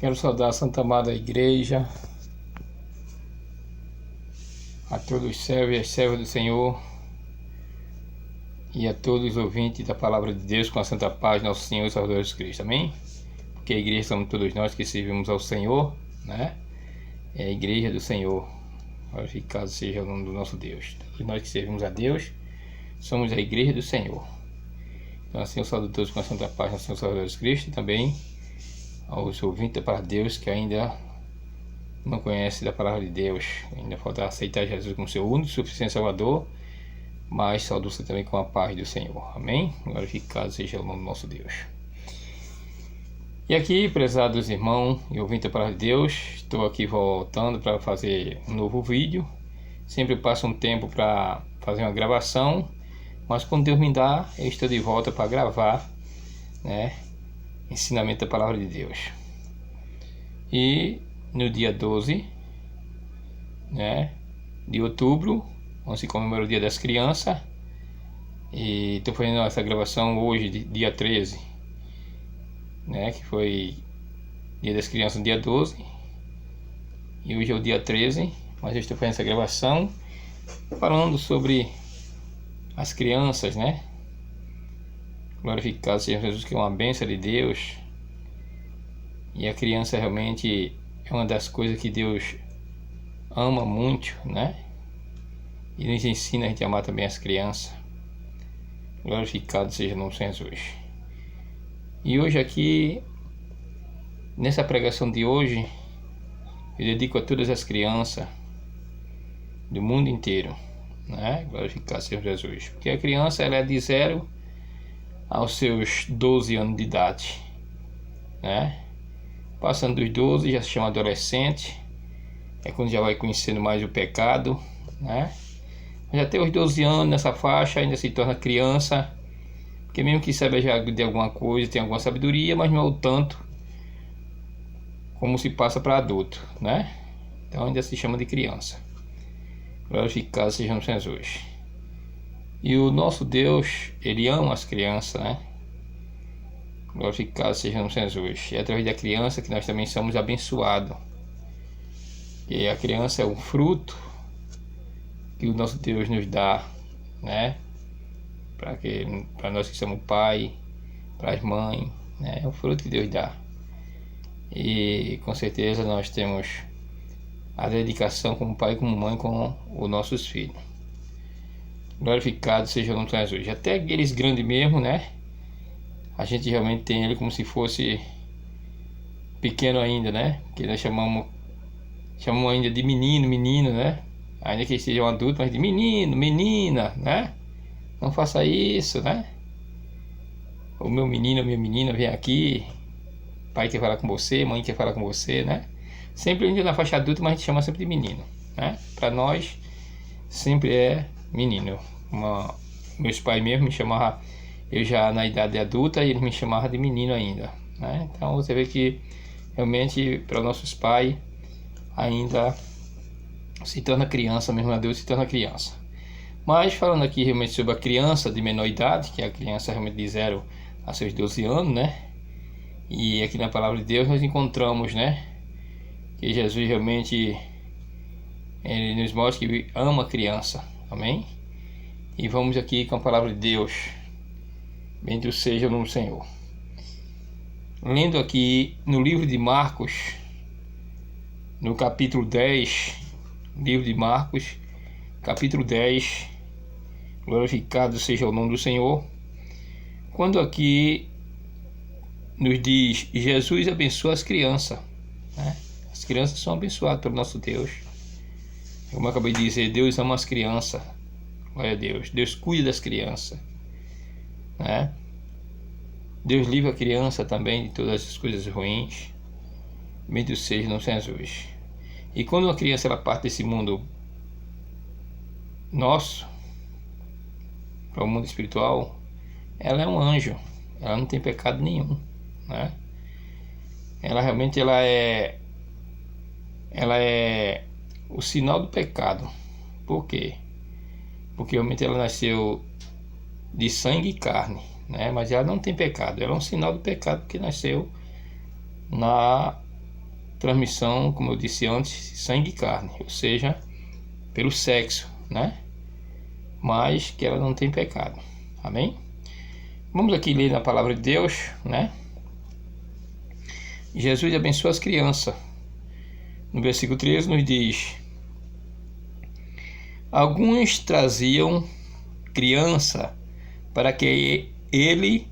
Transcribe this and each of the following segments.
Quero saudar a Santa Amada Igreja, a todos os servos e as servas do Senhor e a todos os ouvintes da Palavra de Deus com a Santa Paz, Nosso Senhor e Salvador Jesus Cristo, amém? Porque a igreja somos todos nós que servimos ao Senhor, né? É a igreja do Senhor, glorificado seja o nome do nosso Deus. Todos nós que servimos a Deus, somos a igreja do Senhor. Então assim eu saúdo todos com a Santa Paz, Nosso Senhor e Salvador Jesus Cristo, e também aos ouvintes da Palavra de Deus que ainda não conhecem da Palavra de Deus, ainda falta aceitar Jesus como seu único e suficiente Salvador, mas saúdo você também com a paz do Senhor, amém? Glorificado seja o nome do nosso Deus. E aqui, prezados irmãos e ouvintes da Palavra de Deus, estou aqui voltando para fazer um novo vídeo. Sempre passo um tempo para fazer uma gravação, mas quando Deus me dá, eu estou de volta para gravar, né, ensinamento da Palavra de Deus. E no dia 12, né, de outubro, onde se comemora o Dia das Crianças, e estou fazendo essa gravação hoje, dia 13, né, que foi Dia das Crianças no dia 12, e hoje é o dia 13, mas eu estou fazendo essa gravação falando sobre as crianças, né? Glorificado seja Jesus, que é uma bênção de Deus, e a criança realmente é uma das coisas que Deus ama muito, né? E nos ensina a gente a amar também as crianças. Glorificado seja o nome do Senhor Jesus. E hoje aqui, nessa pregação de hoje, eu dedico a todas as crianças do mundo inteiro, né? Glorificado seja Jesus. Porque a criança, ela é de 0 aos seus 12 anos de idade, né? Passando dos 12 já se chama adolescente, é quando já vai conhecendo mais o pecado, né? Já tem os 12 anos nessa faixa, ainda se torna criança, porque mesmo que saiba já de alguma coisa, tem alguma sabedoria, mas não é o tanto como se passa para adulto, né? Então ainda se chama de criança. Glorificado seja o Senhor Jesus. E o nosso Deus, Ele ama as crianças, né? Glorificado seja o Senhor Jesus. É através da criança que nós também somos abençoados. E a criança é um fruto que o nosso Deus nos dá, né? Para nós que somos pai, para as mães, né? É o fruto que Deus dá. E com certeza nós temos a dedicação como pai e como mãe com os nossos filhos. Glorificado seja o nome de Jesus. Até aqueles grandes mesmo, né? A gente realmente tem ele como se fosse pequeno ainda, né? Que nós chamamos ainda de menino, né? Ainda que seja um adulto, mas de menino, menina, né? Não faça isso, né? O meu menino, a minha menina, vem aqui. Pai quer falar com você, mãe quer falar com você, né? Sempre ainda na faixa adulta, mas a gente chama sempre de menino, né? Para nós, sempre é menino. Meus pais mesmo me chamavam, eu já na idade adulta, e eles me chamavam de menino ainda, né? Então você vê que realmente para nossos pais ainda se torna criança, mesmo adulto se torna criança. Mas falando aqui realmente sobre a criança de menor idade, que é a criança realmente de 0 a seus 12 anos, né? E aqui na Palavra de Deus nós encontramos, né, que Jesus realmente ele nos mostra que ama a criança, amém? E vamos aqui com a Palavra de Deus. Bendito seja o nome do Senhor. Lendo aqui no livro de Marcos, no capítulo 10, livro de Marcos, capítulo 10, glorificado seja o nome do Senhor. Quando aqui nos diz, Jesus abençoa as crianças, né? As crianças são abençoadas pelo nosso Deus. Como eu acabei de dizer, Deus ama as crianças. Glória a Deus. Deus cuida das crianças, né? Deus livra a criança também de todas as coisas ruins. Bendito seja o nome de Jesus. E quando uma criança ela parte desse mundo nosso para o mundo espiritual, ela é um anjo. Ela não tem pecado nenhum, né? Ela realmente ela é o sinal do pecado. Por quê? Porque realmente ela nasceu de sangue e carne, né? Mas ela não tem pecado. Ela é um sinal do pecado porque nasceu transmissão, como eu disse antes, sangue e carne, ou seja, pelo sexo, né? Mas que ela não tem pecado. Amém? Vamos aqui ler na palavra de Deus, né? Jesus abençoa as crianças. No versículo 13 nos diz: alguns traziam criança para que ele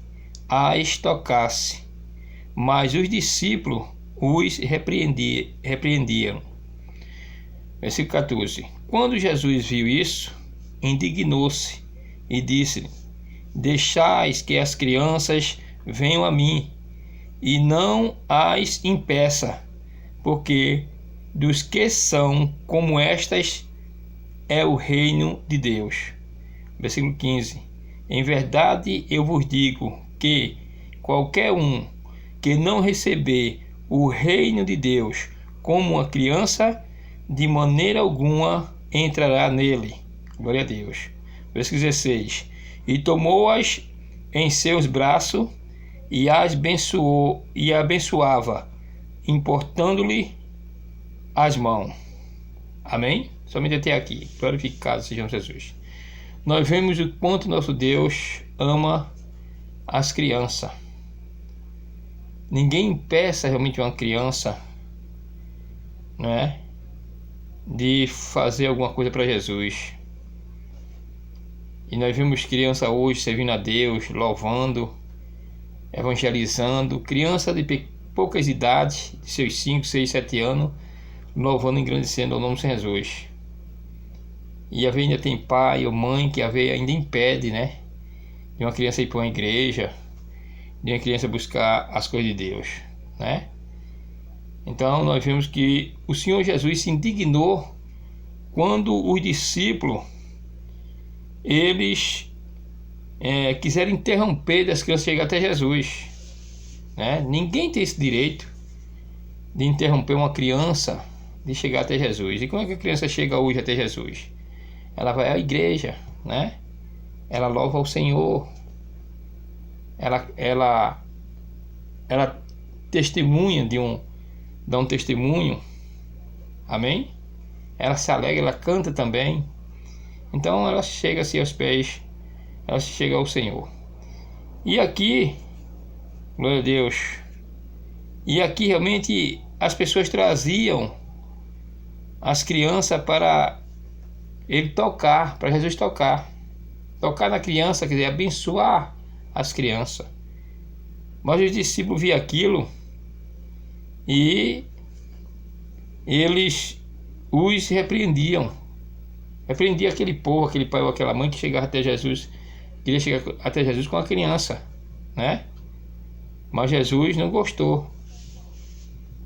as tocasse, mas os discípulos os repreendiam. Versículo 14. Quando Jesus viu isso, indignou-se e disse: deixais que as crianças venham a mim, e não as impeça, porque dos que são como estas é o reino de Deus. Versículo 15. Em verdade eu vos digo que qualquer um que não receber o reino de Deus como uma criança, de maneira alguma entrará nele. Glória a Deus. Versículo 16. E tomou-as em seus braços e as abençoou e abençoava, importando-lhe as mãos. Amém? Somente até aqui. Glorificado seja Jesus. Nós vemos o quanto nosso Deus ama as crianças. Ninguém impeça realmente uma criança, né, de fazer alguma coisa para Jesus. E nós vemos criança hoje servindo a Deus, louvando, evangelizando. Criança de poucas idades, de seus 5, 6, 7 anos, louvando e engrandecendo o nome de Jesus. E a ainda tem pai ou mãe que ainda impede, né, de uma criança ir para uma igreja, de uma criança buscar as coisas de Deus, né? Então nós vemos que o Senhor Jesus se indignou quando os discípulos eles quiseram interromper das crianças chegar até Jesus, né? Ninguém tem esse direito de interromper uma criança de chegar até Jesus. E como é que a criança chega hoje até Jesus? Ela vai à igreja, né? Ela louva ao Senhor. Ela testemunha dá um testemunho. Amém? Ela se alegra, ela canta também. Então ela chega assim aos pés, ela chega ao Senhor. E aqui, glória a Deus, e aqui realmente as pessoas traziam as crianças para ele tocar, para Jesus tocar na criança, quer dizer, abençoar as crianças. Mas os discípulos viam aquilo e eles os repreendiam. Repreendia aquele povo, aquele pai ou aquela mãe que chegava até Jesus, queria chegar até Jesus com a criança, né? Mas Jesus não gostou.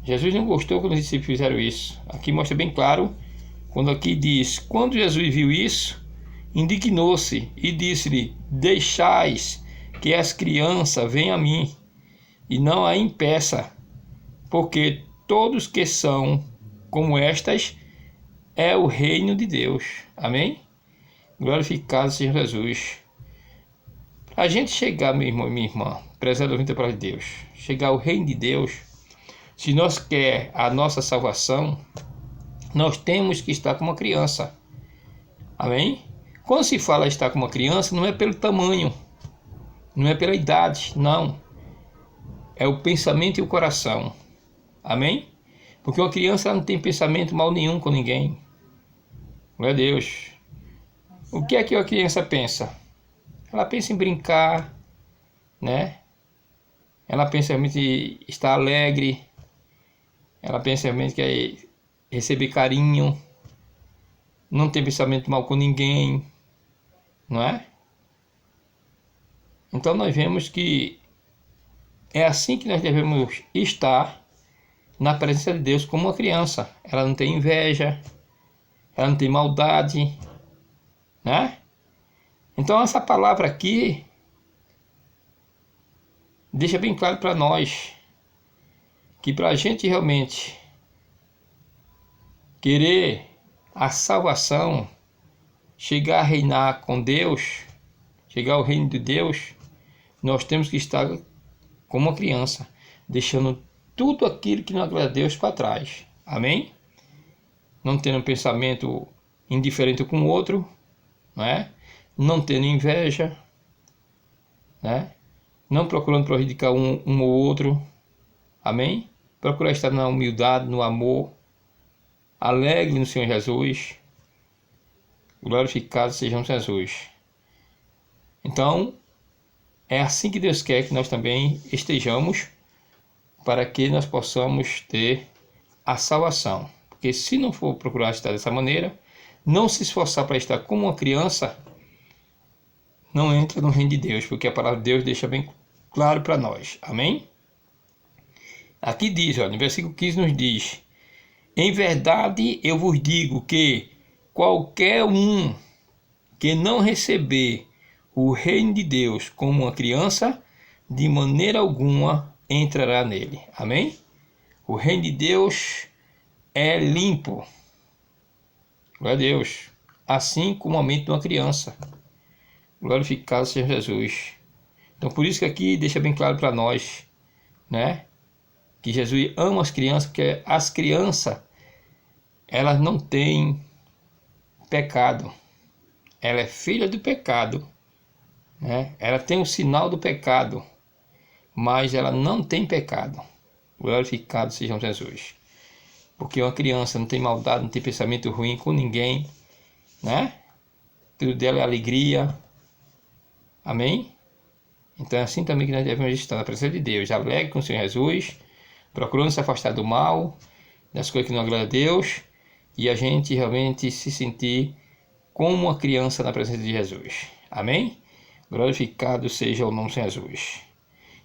Jesus não gostou quando os discípulos fizeram isso. Aqui mostra bem claro, quando aqui diz: quando Jesus viu isso, indignou-se e disse-lhe: deixais que as crianças venham a mim, e não a impeça, porque todos que são como estas é o reino de Deus. Amém? Glorificado seja Jesus. Para a gente chegar, meu irmão e minha irmã, prezado ouvinte da palavra de Deus, chegar ao reino de Deus, se nós quer a nossa salvação, nós temos que estar como uma criança. Amém? Quando se fala estar como uma criança, não é pelo tamanho, não é pela idade, não. É o pensamento e o coração. Amém? Porque uma criança não tem pensamento mal nenhum com ninguém. Glória a Deus. O que é que uma criança pensa? Ela pensa em brincar, né? Ela pensa realmente em estar alegre. Ela pensa realmente que é receber carinho. Não tem pensamento mal com ninguém, não é? Então nós vemos que é assim que nós devemos estar na presença de Deus como uma criança. Ela não tem inveja, ela não tem maldade, né? Então essa palavra aqui deixa bem claro para nós que para a gente realmente querer a salvação, chegar a reinar com Deus, chegar ao reino de Deus, nós temos que estar como uma criança, deixando tudo aquilo que não agrada a Deus para trás. Amém? Não tendo um pensamento indiferente com o outro, né? Não tendo inveja, né? Não procurando prejudicar um ou outro. Amém? Procurar estar na humildade, no amor, alegre no Senhor Jesus. Glorificado seja Jesus. Então, é assim que Deus quer que nós também estejamos, para que nós possamos ter a salvação. Porque se não for procurar estar dessa maneira, não se esforçar para estar como uma criança, não entra no reino de Deus, porque a palavra de Deus deixa bem claro para nós. Amém? Aqui diz, ó, no versículo 15 nos diz: em verdade eu vos digo que qualquer um que não receber o reino de Deus como uma criança, de maneira alguma entrará nele. Amém? O reino de Deus é limpo. Glória a Deus. Assim como a mente de uma criança. Glorificado seja Jesus. Então por isso que aqui deixa bem claro para nós, né? Que Jesus ama as crianças, porque as crianças, elas não têm pecado. Ela é filha do pecado, né? Ela tem o sinal do pecado, mas ela não tem pecado. Glorificado seja Jesus. Porque uma criança não tem maldade, não tem pensamento ruim com ninguém, né? Tudo dela é alegria. Amém? Então é assim também que nós devemos estar na presença de Deus, alegre com o Senhor Jesus, procurando se afastar do mal, das coisas que não agradam a Deus, e a gente realmente se sentir como uma criança na presença de Jesus. Amém? Glorificado seja o nome de Jesus.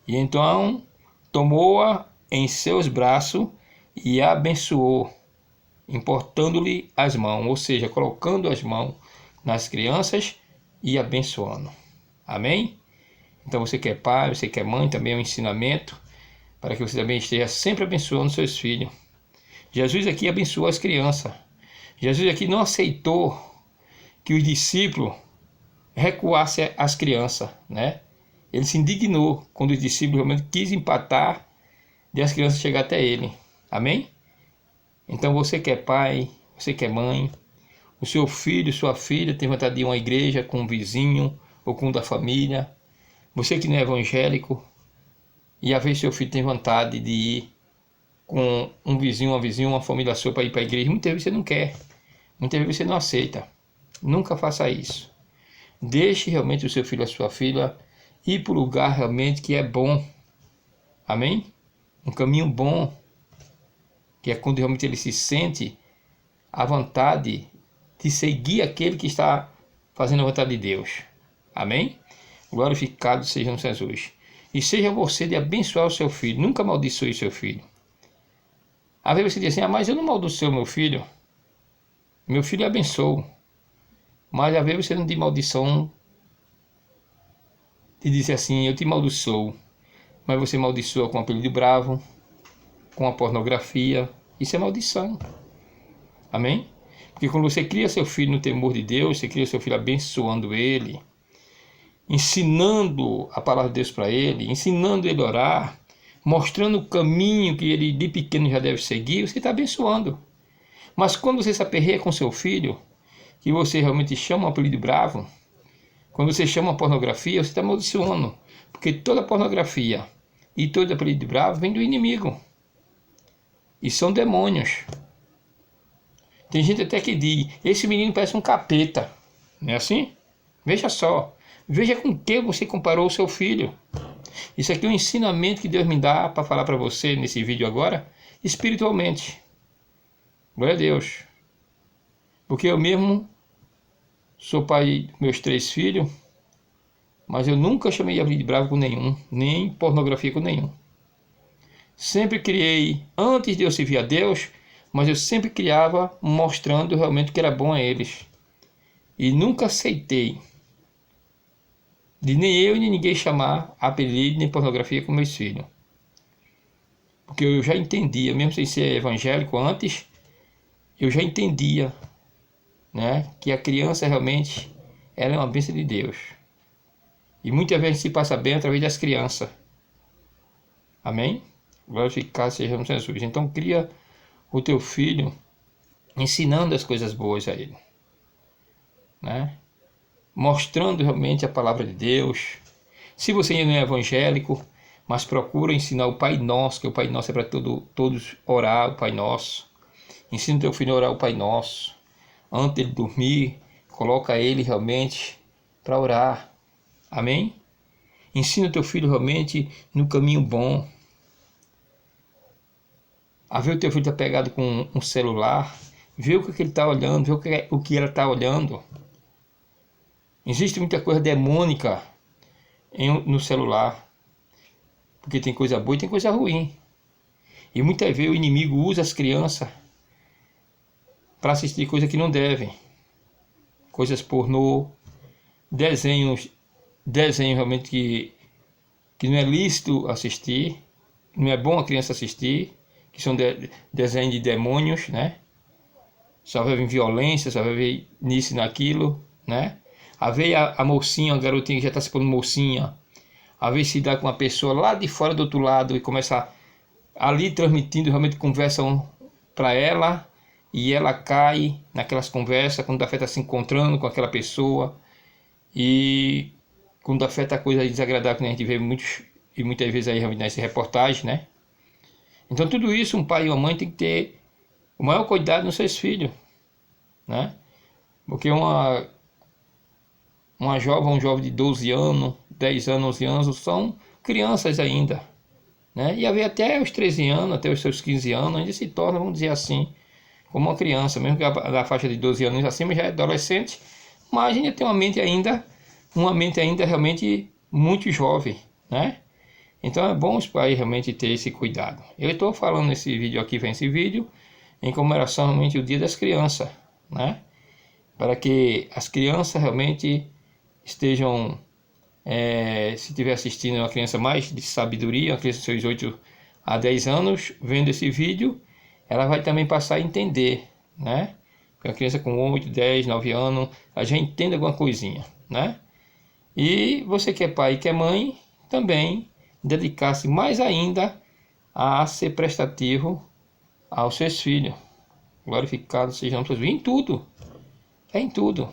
E então tomou-a em seus braços e a abençoou, importando-lhe as mãos, ou seja, colocando as mãos nas crianças e abençoando. Amém? Então você que é pai, você que é mãe, também é um ensinamento para que você também esteja sempre abençoando seus filhos. Jesus aqui abençoou as crianças. Jesus aqui não aceitou que os discípulos recuassem as crianças, né? Ele se indignou quando os discípulos realmente quis empatar de as crianças chegar até ele. Amém? Então você que é pai, você que é mãe, o seu filho, sua filha tem vontade de ir a uma igreja com um vizinho ou com um da família. Você que não é evangélico e às vezes seu filho tem vontade de ir com um vizinho, uma vizinha, uma família sua para ir para a igreja, muitas vezes você não quer, muitas vezes você não aceita. Nunca faça isso. Deixe realmente o seu filho, a sua filha, ir para o lugar realmente que é bom. Amém? Um caminho bom, que é quando realmente ele se sente à vontade de seguir aquele que está fazendo a vontade de Deus. Amém? Glorificado seja Jesus. E seja você de abençoar o seu filho. Nunca amaldiçoe o seu filho. Às vezes você diz assim: mas eu não amaldiçoo meu filho. Meu filho abençoo. Mas às vezes você não diz maldição de dizer assim: eu te amaldiçoo. Mas você amaldiçoa com um apelido bravo, com a pornografia. Isso é maldição. Amém? Porque quando você cria seu filho no temor de Deus, você cria seu filho abençoando ele, ensinando a palavra de Deus para ele, ensinando ele a orar, mostrando o caminho que ele de pequeno já deve seguir, você está abençoando. Mas quando você se aperreia com seu filho, que você realmente chama um apelido bravo, quando você chama a pornografia, você está amaldiçoando. Porque toda pornografia e todo apelido bravo vem do inimigo. E são demônios. Tem gente até que diz: esse menino parece um capeta. Não é assim? Veja só. Veja com que você comparou o seu filho. Isso aqui é um ensinamento que Deus me dá para falar para você nesse vídeo agora, espiritualmente. Glória a Deus. Porque eu mesmo sou pai dos meus 3 filhos, mas eu nunca chamei de apelido bravo com nenhum, nem pornografia com nenhum. Sempre criei, antes de eu servir a Deus, mas eu sempre criava mostrando realmente o que era bom a eles. E nunca aceitei de nem eu nem ninguém chamar apelido nem pornografia com meus filhos. Porque eu já entendia, mesmo sem ser evangélico antes, eu já entendia, né, que a criança realmente ela é uma bênção de Deus. E muitas vezes se passa bem através das crianças. Amém? Glorificado sejamos Jesus. Então cria o teu filho ensinando as coisas boas a ele, né? Mostrando realmente a palavra de Deus. Se você ainda não é evangélico, mas procura ensinar o Pai Nosso, que o Pai Nosso é para todos orar o Pai Nosso. Ensina o teu filho a orar o Pai Nosso. Antes de dormir, coloca ele realmente para orar. Amém? Ensina o teu filho realmente no caminho bom. A ver o teu filho está pegado com um celular, vê o que ele está olhando, vê o que ela está olhando. Existe muita coisa demônica no celular, porque tem coisa boa e tem coisa ruim. E muitas vezes o inimigo usa as crianças para assistir coisas que não devem. Coisas pornô, desenhos realmente que não é lícito assistir, não é bom a criança assistir, que são desenhos de demônios, né? Só vai ver violência, só vai ver nisso e naquilo, né? A ver a mocinha, a garotinha que já está se pondo mocinha, a ver se dá com uma pessoa lá de fora do outro lado e começa ali transmitindo, realmente conversam para ela e ela cai naquelas conversas, quando a fé está se encontrando com aquela pessoa e quando afeta a coisa desagradável que a gente vê muitas vezes aí nessa reportagem, né? Então tudo isso um pai e uma mãe tem que ter o maior cuidado nos seus filhos, né? Porque uma jovem, um jovem de 12 anos, 10 anos, 11 anos, são crianças ainda, né? E haver até os 13 anos, até os seus 15 anos, ainda se torna, vamos dizer assim, como uma criança, mesmo que na faixa de 12 anos acima já é adolescente, mas ainda tem uma mente ainda realmente muito jovem, né? Então é bom os pais realmente ter esse cuidado. Eu estou falando nesse vídeo aqui, vem esse vídeo, em comemoração realmente o Dia das Crianças, né? Para que as crianças realmente estejam, se estiver assistindo uma criança mais de sabedoria, uma criança de seus 8 a 10 anos, vendo esse vídeo, ela vai também passar a entender, né? Porque a criança com 8, 10, 9 anos, ela já entende alguma coisinha, né? E você que é pai e que é mãe, também dedicar-se mais ainda a ser prestativo aos seus filhos. Glorificado sejamos Jesus em tudo. É em tudo.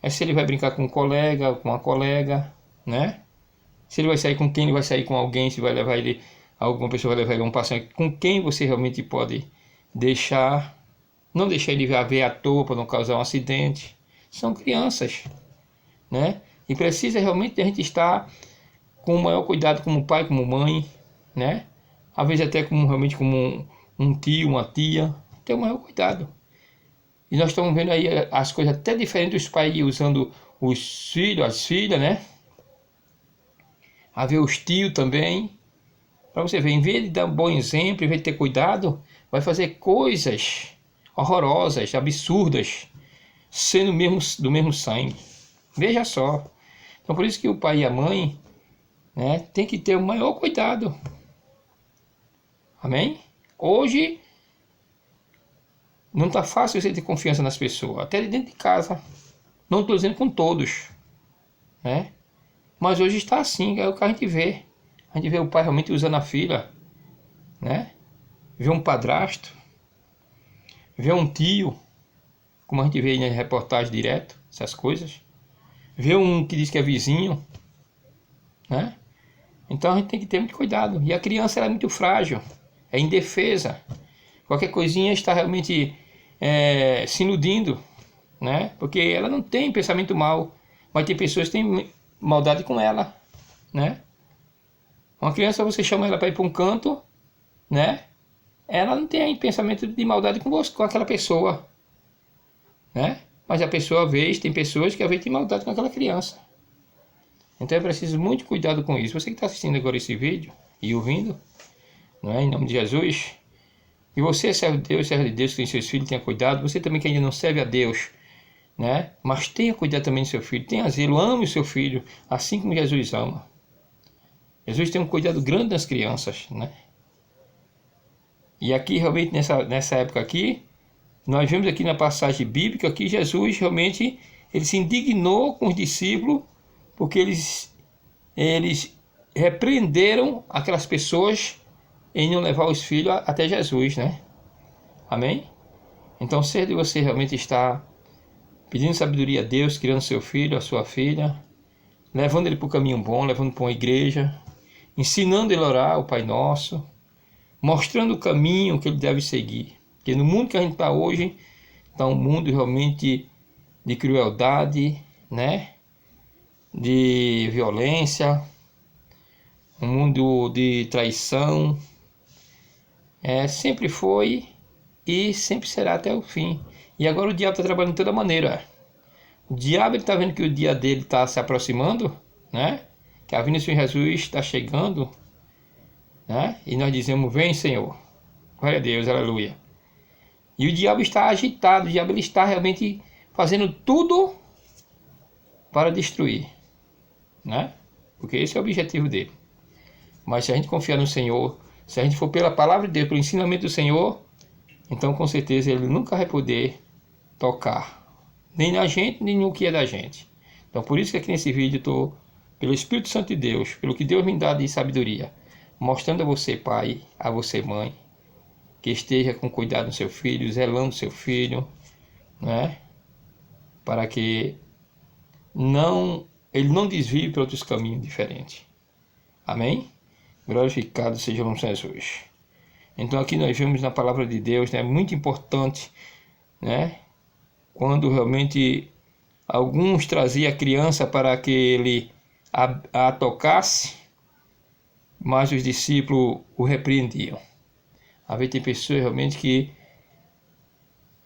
É se ele vai brincar com um colega, com uma colega, né? Se ele vai sair com quem, ele vai sair com alguém, se vai levar ele, alguma pessoa vai levar ele a um passeio, com quem você realmente pode deixar, não deixar ele ver à toa para não causar um acidente. São crianças, né? E precisa realmente a gente estar com o maior cuidado como pai, como mãe, né? Às vezes até realmente como um tio, uma tia, ter o maior cuidado. E nós estamos vendo aí as coisas até diferentes dos pais usando os filhos, as filhas, né? A ver os tios também. Para você ver, em vez de dar um bom exemplo, em vez de ter cuidado, vai fazer coisas horrorosas, absurdas, sendo do mesmo sangue. Veja só. Então por isso que o pai e a mãe, né, tem que ter o maior cuidado. Amém? Hoje não está fácil você ter confiança nas pessoas, até dentro de casa. Não estou dizendo com todos, né? Mas hoje está assim, é o que a gente vê. A gente vê o pai realmente usando a filha, né? Vê um padrasto, vê um tio, como a gente vê na reportagem direto, essas coisas. Vê um que diz que é vizinho, né? Então a gente tem que ter muito cuidado. E a criança ela é muito frágil, é indefesa. Qualquer coisinha está realmente se iludindo, né? Porque ela não tem pensamento mal, mas tem pessoas que têm maldade com ela, né? Uma criança, você chama ela para ir para um canto, né? Ela não tem pensamento de maldade com você, com aquela pessoa, né? Mas a pessoa, às vezes, tem pessoas que às vezes tem maldade com aquela criança. Então é preciso muito cuidado com isso. Você que está assistindo agora esse vídeo e ouvindo, não é? Em nome de Jesus. E você é servo de Deus, que tem seus filhos, tenha cuidado. Você também que ainda não serve a Deus, né? Mas tenha cuidado também do seu filho. Tenha zelo, ame o seu filho, assim como Jesus ama. Jesus tem um cuidado grande das crianças, né? E aqui, realmente, nessa época aqui, nós vemos aqui na passagem bíblica que Jesus realmente ele se indignou com os discípulos porque eles repreenderam aquelas pessoas em não levar os filhos até Jesus, né? Amém? Então, se você realmente está pedindo sabedoria a Deus, criando seu filho, a sua filha, levando ele para o caminho bom, levando para uma igreja, ensinando ele a orar o Pai Nosso, mostrando o caminho que ele deve seguir. Porque no mundo que a gente está hoje, está um mundo realmente de crueldade, né? De violência, um mundo de traição. Sempre foi e sempre será até o fim. E agora o diabo está trabalhando de toda maneira. O diabo está vendo que o dia dele está se aproximando, né? Que a vinda do Senhor Jesus está chegando, né? E nós dizemos: vem, Senhor. Glória a Deus, aleluia. E o diabo está agitado, o diabo ele está realmente fazendo tudo para destruir, né? Porque esse é o objetivo dele. Mas se a gente confiar no Senhor, se a gente for pela palavra de Deus, pelo ensinamento do Senhor, então com certeza ele nunca vai poder tocar, nem na gente, nem no que é da gente. Então por isso que aqui nesse vídeo eu estou, pelo Espírito Santo de Deus, pelo que Deus me dá de sabedoria, mostrando a você, pai, a você, mãe, que esteja com cuidado no seu filho, zelando seu filho, né? Para que ele não desvie para outros caminhos diferentes. Amém? Glorificado seja o nome de Jesus. Então aqui nós vemos na palavra de Deus, né, muito importante, né, quando realmente alguns traziam a criança para que ele a tocasse, mas os discípulos o repreendiam. Às vezes tem pessoas realmente que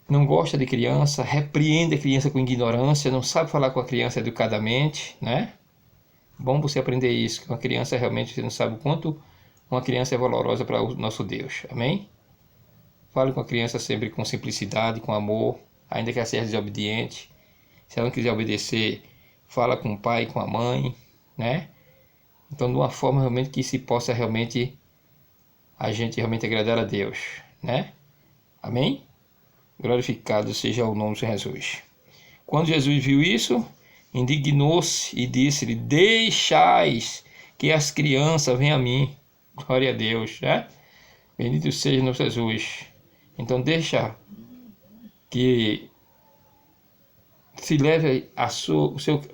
não gostam de criança, repreende a criança com ignorância, não sabe falar com a criança educadamente, né? Bom você aprender isso, que uma criança realmente você não sabe o quanto uma criança é valorosa para o nosso Deus. Amém? Fale com a criança sempre com simplicidade, com amor, ainda que ela seja desobediente. Se ela não quiser obedecer, fala com o pai, com a mãe, né? Então, de uma forma realmente que se possa realmente a gente realmente agradar a Deus, né? Amém? Glorificado seja o nome de Jesus. Quando Jesus viu isso, indignou-se e disse-lhe: deixais que as crianças venham a mim. Glória a Deus, né? Bendito seja nosso Jesus. Então deixa que se leve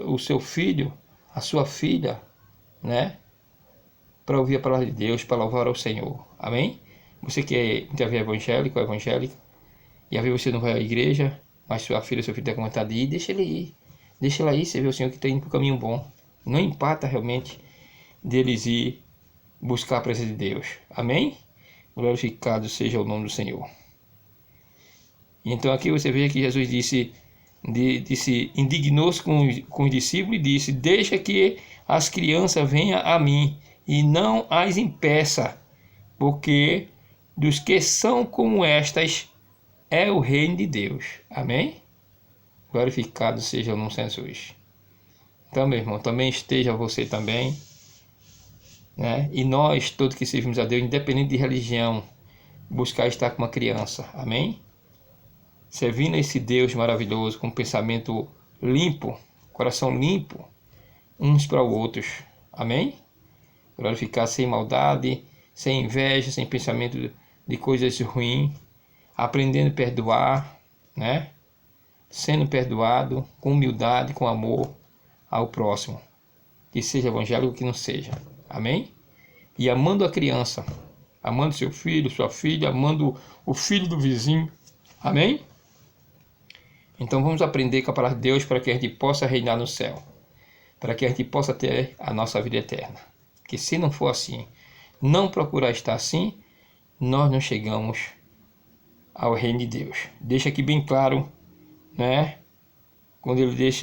o seu filho, a sua filha, né? Para ouvir a palavra de Deus, para louvar ao Senhor. Amém? Você que é muitas vezes evangélico ou evangélica, e às vezes você não vai à igreja, mas sua filha, seu filho tem vontade de ir, deixa ele ir. Deixa ela ir, você vê o Senhor que está indo para o caminho bom. Não empata realmente deles ir buscar a presença de Deus. Amém? Glorificado seja o nome do Senhor. Então aqui você vê que Jesus disse indignou-se com os discípulos e disse: deixa que as crianças venham a mim e não as impeça, porque dos que são como estas é o reino de Deus. Amém? Glorificado seja o nome de Jesus. Então, meu irmão, também esteja você também, né? E nós, todos que servimos a Deus, independente de religião, buscar estar com uma criança. Amém? Servindo a esse Deus maravilhoso, com pensamento limpo, coração limpo, uns para os outros. Amém? Glorificar sem maldade, sem inveja, sem pensamento de coisas ruins, aprendendo a perdoar, né? Sendo perdoado, com humildade, com amor ao próximo. Que seja evangélico, que não seja. Amém? E amando a criança, amando seu filho, sua filha, amando o filho do vizinho. Amém? Então vamos aprender com a palavra de Deus para que a gente possa reinar no céu. Para que a gente possa ter a nossa vida eterna. Que se não for assim, não procurar estar assim, nós não chegamos ao reino de Deus. Deixa aqui bem claro, né? Quando ele diz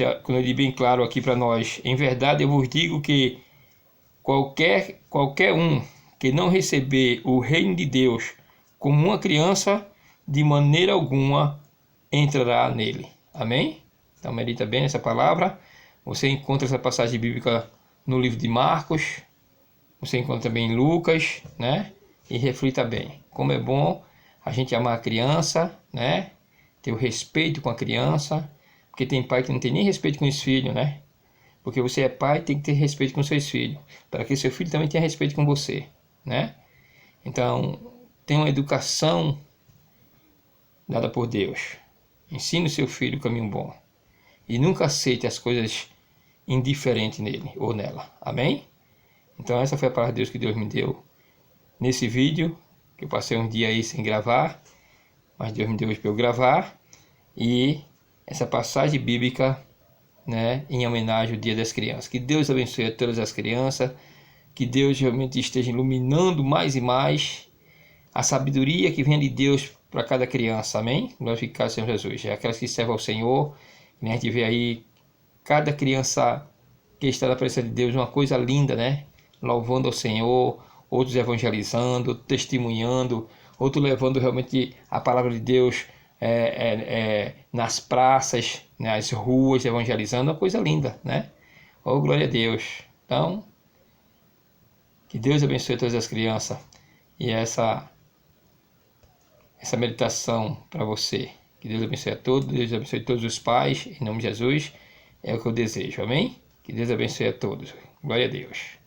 bem claro aqui para nós: em verdade eu vos digo que qualquer um que não receber o reino de Deus como uma criança, de maneira alguma entrará nele. Amém? Então medita bem nessa palavra. Você encontra essa passagem bíblica no livro de Marcos, você encontra também em Lucas, né? E reflita bem. Como é bom a gente amar a criança, né? Ter o respeito com a criança, porque tem pai que não tem nem respeito com os filhos, né? Porque você é pai, tem que ter respeito com seus filhos, para que seu filho também tenha respeito com você, né? Então, tenha uma educação dada por Deus. Ensine o seu filho o caminho bom. E nunca aceite as coisas indiferentes nele ou nela. Amém? Então essa foi a palavra de Deus que Deus me deu nesse vídeo, que eu passei um dia aí sem gravar, mas Deus me deu hoje para eu gravar. E essa passagem bíblica, né, em homenagem ao Dia das Crianças. Que Deus abençoe a todas as crianças, que Deus realmente esteja iluminando mais e mais a sabedoria que vem de Deus para cada criança, amém? Glorificado seja Jesus. É aquelas que servem ao Senhor, né? A gente vê aí cada criança que está na presença de Deus, uma coisa linda, né? Louvando ao Senhor, outros evangelizando, testemunhando, outros levando realmente a palavra de Deus nas praças, nas ruas, evangelizando, uma coisa linda, né? Oh, glória a Deus. Então, que Deus abençoe todas as crianças e essa meditação para você. Que Deus abençoe a todos, Deus abençoe todos os pais, em nome de Jesus, é o que eu desejo, amém? Que Deus abençoe a todos. Glória a Deus.